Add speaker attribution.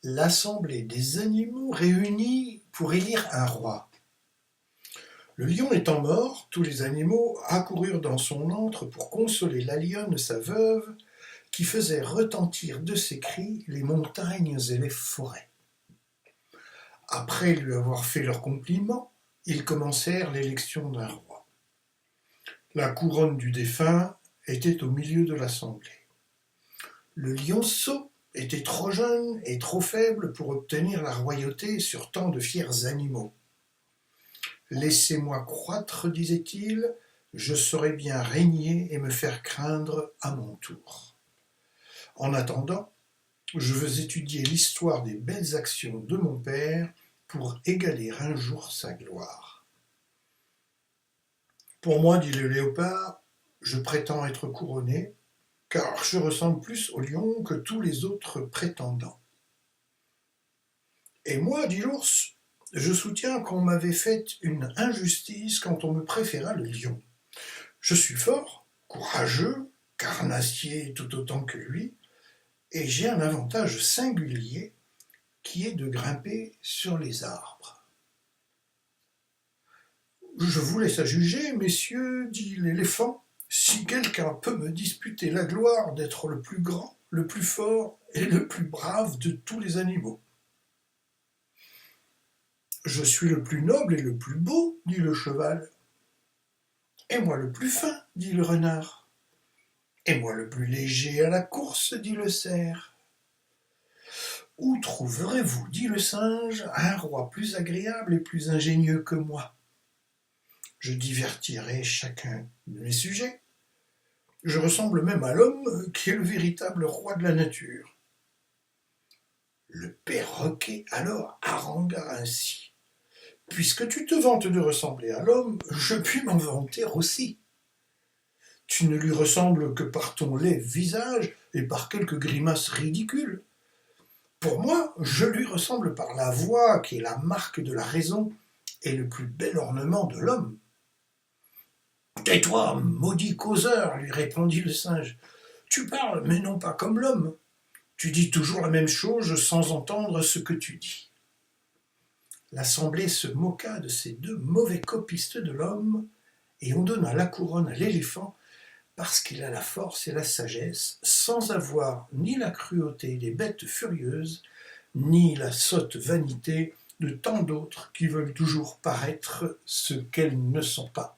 Speaker 1: L'assemblée des animaux réunis pour élire un roi. Le lion étant mort, tous les animaux accoururent dans son antre pour consoler la lionne, sa veuve, qui faisait retentir de ses cris les montagnes et les forêts. Après lui avoir fait leurs compliments, ils commencèrent l'élection d'un roi. La couronne du défunt était au milieu de l'assemblée. Le lionceau était trop jeune et trop faible pour obtenir la royauté sur tant de fiers animaux. « Laissez-moi croître, disait-il, je saurai bien régner et me faire craindre à mon tour. En attendant, je veux étudier l'histoire des belles actions de mon père pour égaler un jour sa gloire. » Pour moi, dit le léopard, je prétends être couronné, car je ressemble plus au lion que tous les autres prétendants. Et moi, dit l'ours, je soutiens qu'on m'avait fait une injustice quand on me préféra le lion. Je suis fort, courageux, carnassier tout autant que lui, et j'ai un avantage singulier qui est de grimper sur les arbres. Je vous laisse à juger, messieurs, dit l'éléphant, si quelqu'un peut me disputer la gloire d'être le plus grand, le plus fort et le plus brave de tous les animaux. Je suis le plus noble et le plus beau, dit le cheval. Et moi le plus fin, dit le renard. Et moi le plus léger à la course, dit le cerf. Où trouverez-vous, dit le singe, un roi plus agréable et plus ingénieux que moi? Je divertirai chacun de mes sujets. Je ressemble même à l'homme qui est le véritable roi de la nature. Le perroquet alors harangua ainsi. Puisque tu te vantes de ressembler à l'homme, je puis m'en vanter aussi. Tu ne lui ressembles que par ton laid visage et par quelques grimaces ridicules. Pour moi, je lui ressemble par la voix qui est la marque de la raison et le plus bel ornement de l'homme. Tais-toi, maudit causeur, lui répondit le singe. Tu parles, mais non pas comme l'homme. Tu dis toujours la même chose sans entendre ce que tu dis. L'assemblée se moqua de ces deux mauvais copistes de l'homme, et on donna la couronne à l'éléphant parce qu'il a la force et la sagesse, sans avoir ni la cruauté des bêtes furieuses, ni la sotte vanité de tant d'autres qui veulent toujours paraître ce qu'elles ne sont pas.